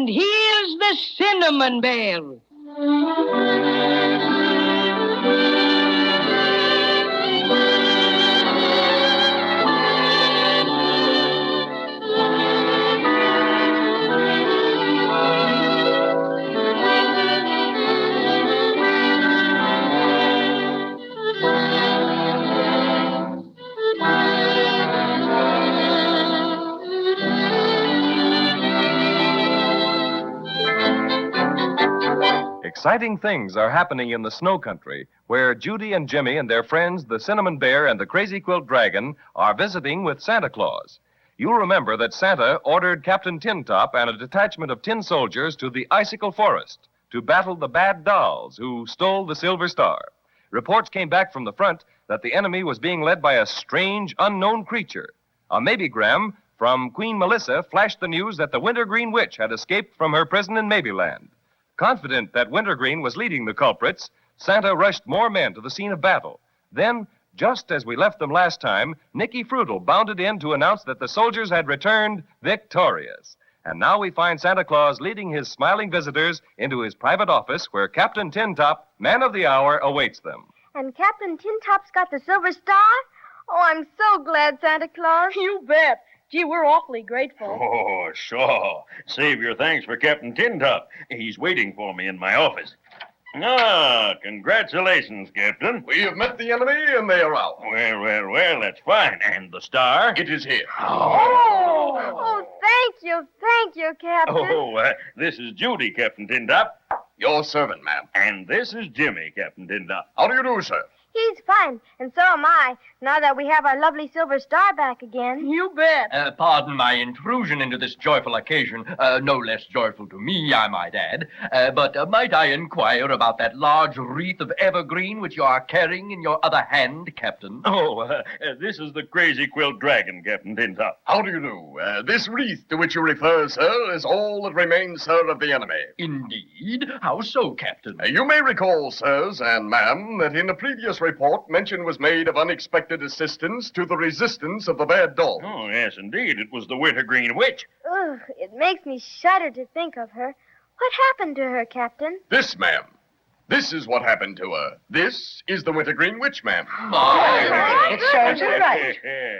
And here's the cinnamon bear. Exciting things are happening in the snow country, where Judy and Jimmy and their friends, the Cinnamon Bear and the Crazy Quilt Dragon, are visiting with Santa Claus. You'll remember that Santa ordered Captain Tintop and a detachment of tin soldiers to the icicle forest to battle the bad dolls who stole the Silver Star. Reports came back from the front that the enemy was being led by a strange, unknown creature. A maybegram from Queen Melissa flashed the news that the Wintergreen Witch had escaped from her prison in Maybeland. Confident that Wintergreen was leading the culprits, Santa rushed more men to the scene of battle. Then, just as we left them last time, Nicky Frutal bounded in to announce that the soldiers had returned victorious. And now we find Santa Claus leading his smiling visitors into his private office where Captain Tintop, man of the hour, awaits them. And Captain Tintop's got the Silver Star? Oh, I'm so glad, Santa Claus. You bet. Gee, we're awfully grateful. Oh, sure. Save your thanks for Captain Tintop. He's waiting for me in my office. Ah, congratulations, Captain. We have met the enemy, and they are out. Well, that's fine. And the star? It is here. Oh, thank you, Captain. This is Judy, Captain Tintop. Your servant, ma'am. And this is Jimmy, Captain Tintop. How do you do, sir? He's fine, and so am I, now that we have our lovely Silver Star back again. You bet. Pardon my intrusion into this joyful occasion, no less joyful to me, I might add. But might I inquire about that large wreath of evergreen which you are carrying in your other hand, Captain? This is the Crazy Quilt Dragon, Captain Tintop. How do you do? This wreath to which you refer, sir, is all that remains, sir, of the enemy. Indeed? How so, Captain? You may recall, sirs and ma'am, that in a previous report, mention was made of unexpected assistance to the resistance of the bad dog. Oh, yes, indeed. It was the Wintergreen Witch. Ugh, it makes me shudder to think of her. What happened to her, Captain? This, ma'am. This is what happened to her. This is the Wintergreen Witch, ma'am. It serves her right.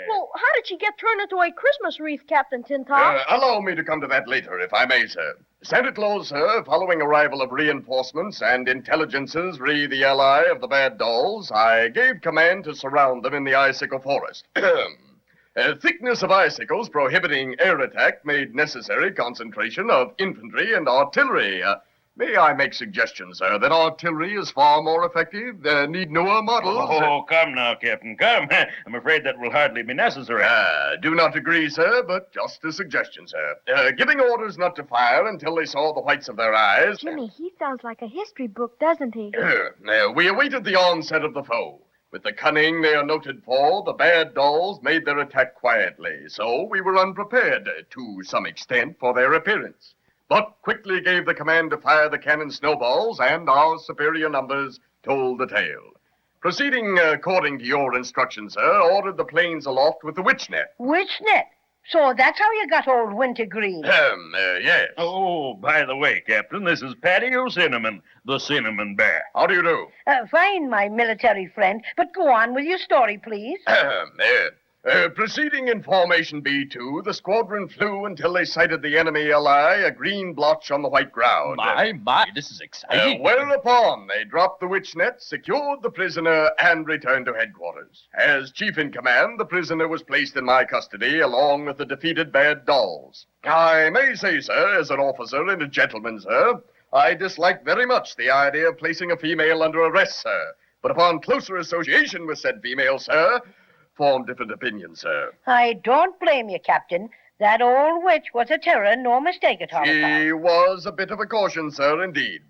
Well, how did she get turned into a Christmas wreath, Captain Tintop? Allow me to come to that later, if I may, sir. Santa Claus, sir, following arrival of reinforcements and intelligences re the ally of the bad dolls, I gave command to surround them in the icicle forest. Thickness of icicles prohibiting air attack made necessary concentration of infantry and artillery. May I make suggestions, sir, that artillery is far more effective? Need newer models? Oh, come now, Captain, come. I'm afraid that will hardly be necessary. Do not agree, sir, but just a suggestion, sir. Giving orders not to fire until they saw the whites of their eyes. Jimmy, he sounds like a history book, doesn't he? We awaited the onset of the foe. With the cunning they are noted for, the bad dolls made their attack quietly, so we were unprepared, to some extent, for their appearance. But quickly gave the command to fire the cannon snowballs, and our superior numbers told the tale. Proceeding according to your instructions, sir, ordered the planes aloft with the witch net. Witch net? So that's how you got old Wintergreen. Yes. Oh, by the way, Captain, this is Patty O'Cinnamon, the Cinnamon Bear. How do you do? Fine, my military friend, but go on with your story, please. Proceeding in formation B2, the squadron flew until they sighted the enemy ally, a green blotch on the white ground. My, this is exciting. Whereupon they dropped the witch net, secured the prisoner, and returned to headquarters. As chief in command, the prisoner was placed in my custody, along with the defeated bad dolls. I may say, sir, as an officer and a gentleman, sir, I dislike very much the idea of placing a female under arrest, sir. But upon closer association with said female, sir, form different opinions, sir. I don't blame you, Captain. That old witch was a terror, no mistake at all. She was a bit of a caution, sir, indeed.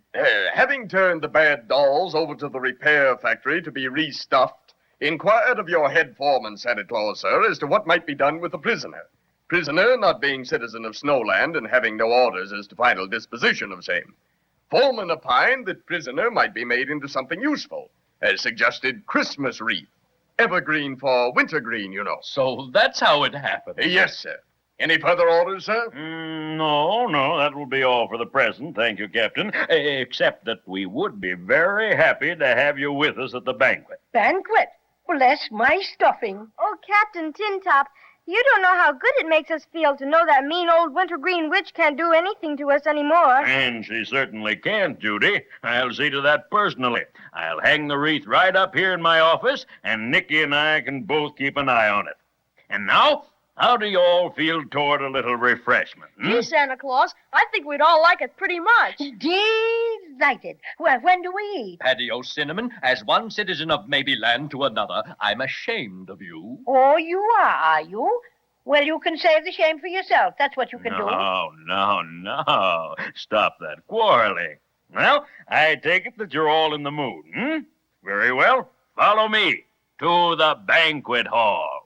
Having turned the bad dolls over to the repair factory to be restuffed, inquired of your head foreman, Santa Claus, sir, as to what might be done with the prisoner. Prisoner not being citizen of Snowland and having no orders as to final disposition of same. Foreman opined that prisoner might be made into something useful, as suggested Christmas wreath. Evergreen for wintergreen, you know. So that's how it happened. Yes, sir. Any further orders, sir? No, that will be all for the present. Thank you, Captain. Except that we would be very happy to have you with us at the banquet. Banquet? Bless my stuffing. Oh, Captain Tintop, you don't know how good it makes us feel to know that mean old wintergreen witch can't do anything to us anymore. And she certainly can't, Judy. I'll see to that personally. I'll hang the wreath right up here in my office, and Nicky and I can both keep an eye on it. And now, how do you all feel toward a little refreshment? Gee, Santa Claus, I think we'd all like it pretty much. Delighted. Well, when do we eat? Patio Cinnamon, as one citizen of Maybeland to another, I'm ashamed of you. Oh, you are you? Well, you can save the shame for yourself. That's what you can do. No. Stop that quarreling. Well, I take it that you're all in the mood, Very well. Follow me to the banquet hall.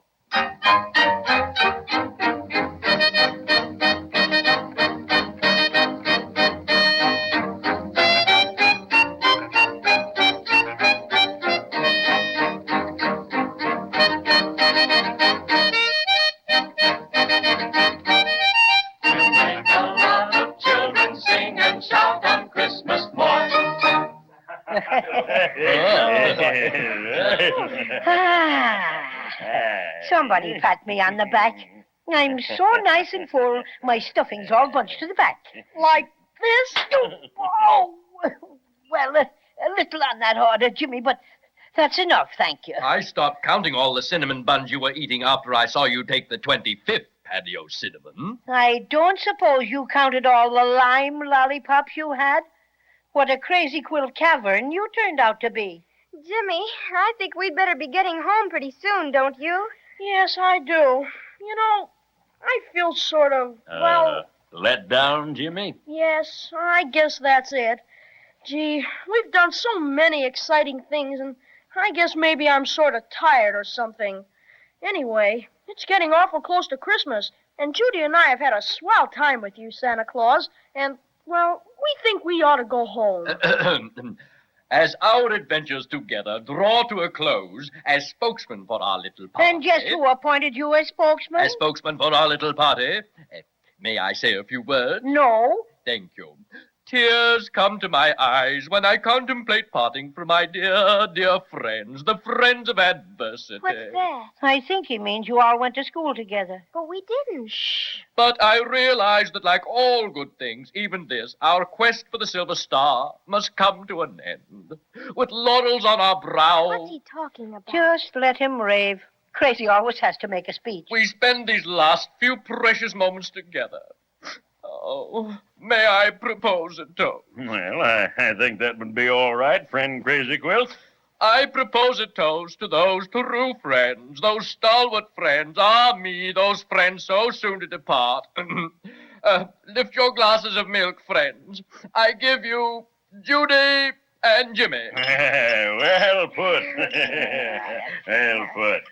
Somebody pat me on the back. I'm so nice and full, my stuffing's all bunched to the back. Like this? Oh, well, a little on that order, Jimmy, but that's enough, thank you. I stopped counting all the cinnamon buns you were eating after I saw you take the 25th Patio Cinnamon. I don't suppose you counted all the lime lollipops you had? What a Crazy Quilt cavern you turned out to be. Jimmy, I think we'd better be getting home pretty soon, don't you? Yes, I do. You know, I feel sort of, Let down, Jimmy? yes, I guess that's it. Gee, we've done so many exciting things, and I guess maybe I'm sort of tired or something. Anyway, it's getting awful close to Christmas, and Judy and I have had a swell time with you, Santa Claus, and, well, we think we ought to go home. As our adventures together draw to a close, as spokesman for our little party... And just who appointed you as spokesman? As spokesman for our little party, may I say a few words? No. Thank you. Tears come to my eyes when I contemplate parting from my dear, dear friends, the friends of adversity. What's that? I think he means you all went to school together. But we didn't. But I realize that like all good things, even this, our quest for the silver star, must come to an end. With laurels on our brow, What's he talking about? Just let him rave. Crazy always has to make a speech. we spend these last few precious moments together. Oh, may I propose a toast? Well, I think that would be all right, friend Crazy Quilt. I propose a toast to those true friends, those stalwart friends, me, those friends so soon to depart. Lift your glasses of milk, friends. I give you Judy and Jimmy. Well put. Well put.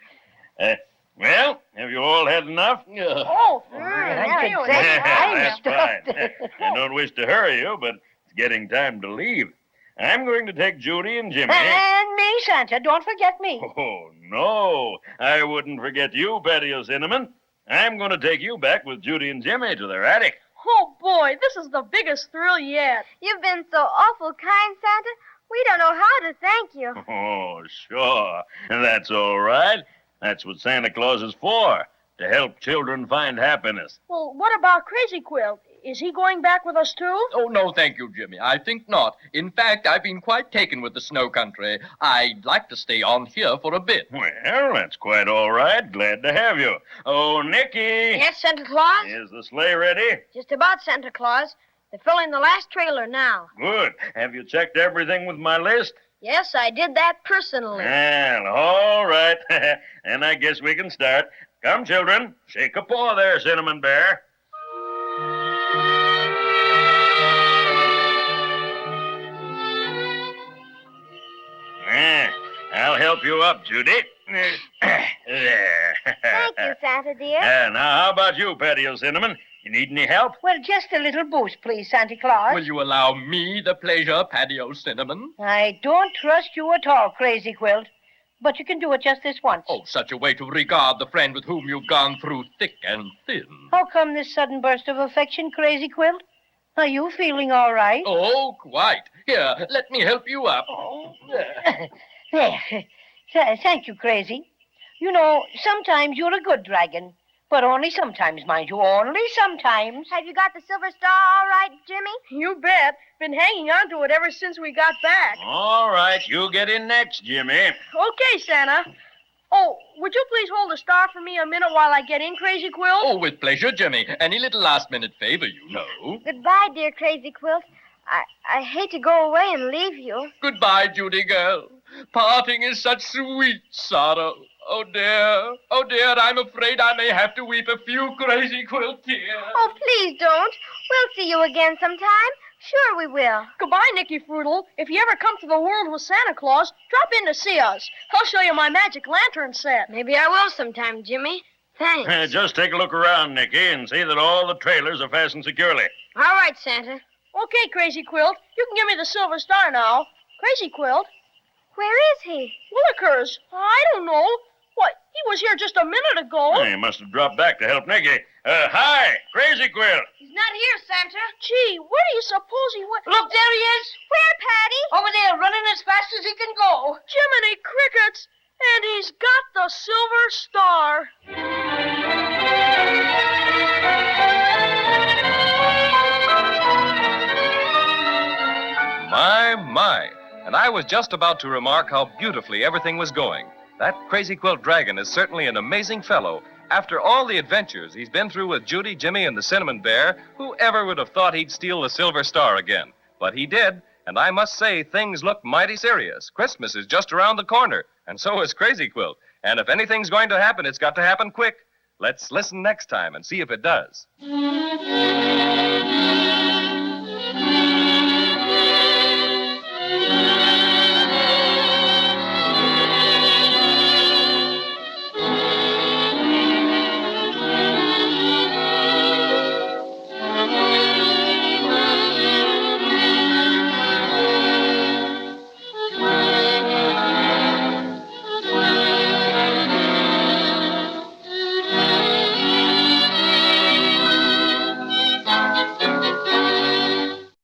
Well, have you all had enough? Oh, I can say That's I'm fine. I don't wish to hurry you, but it's getting time to leave. I'm going to take Judy and Jimmy. And me, Santa. Don't forget me. Oh, no. I wouldn't forget you, Patio Cinnamon. I'm going to take you back with Judy and Jimmy to their attic. Oh, boy, this is the biggest thrill yet. You've been so awful kind, Santa. We don't know how to thank you. Oh, sure. That's all right. That's what Santa Claus is for, to help children find happiness. Well, what about Crazy Quilt? Is he going back with us, too? Oh, no, thank you, Jimmy. I think not. In fact, I've been quite taken with the snow country. I'd like to stay on here for a bit. Well, that's quite all right. Glad to have you. Oh, Nicky. Yes, Santa Claus? Is the sleigh ready? Just about, Santa Claus. They're filling the last trailer now. Good. Have you checked everything with my list? Yes, I did that personally. Well, all right. And I guess we can start. Come, children. Shake a paw there, Cinnamon Bear. I'll help you up, Judy. There. Thank you, Santa dear. Now, how about you, Patio Cinnamon? You need any help? Well, just a little boost, please, Santa Claus. Will you allow me the pleasure, Patio Cinnamon? I don't trust you at all, Crazy Quilt. But you can do it just this once. Oh, such a way to regard the friend with whom you've gone through thick and thin. How come this sudden burst of affection, Crazy Quilt? Are you feeling all right? Oh, quite. Here, let me help you up. There. Thank you, Crazy. You know, sometimes you're a good dragon. But only sometimes, mind you, only sometimes. Have you got the silver star all right, Jimmy? You bet. Been hanging on to it ever since we got back. All right, you get in next, Jimmy. Okay, Santa. Oh, would you please hold the star for me a minute while I get in, Crazy Quilt? Oh, with pleasure, Jimmy. Any little last-minute favor, you know. Goodbye, dear Crazy Quilt. I hate to go away and leave you. Goodbye, Judy girl. Parting is such sweet sorrow. Oh, dear, I'm afraid I may have to weep a few Crazy Quilt tears. Oh, please don't. We'll see you again sometime. Sure we will. Goodbye, Nicky Fruitle. If you ever come to the world with Santa Claus, drop in to see us. I'll show you my magic lantern set. Maybe I will sometime, Jimmy. Thanks. Just take a look around, Nicky, and see that all the trailers are fastened securely. All right, Santa. Okay, Crazy Quilt. You can give me the silver star now. Crazy Quilt? Where is he? Willikers. I don't know. What? He was here just a minute ago. He must have dropped back to help Nicky. Hi, Crazy Quilt. He's not here, Santa. Gee, where do you suppose he went? Look, there he is. Where, Patty? Over there, running as fast as he can go. Jiminy Crickets! And he's got the silver star. My. And I was just about to remark how beautifully everything was going. That Crazy Quilt Dragon is certainly an amazing fellow. After all the adventures he's been through with Judy, Jimmy, and the Cinnamon Bear, who ever would have thought he'd steal the silver star again? But he did, and I must say things look mighty serious. Christmas is just around the corner, and so is Crazy Quilt. And if anything's going to happen, it's got to happen quick. Let's listen next time and see if it does.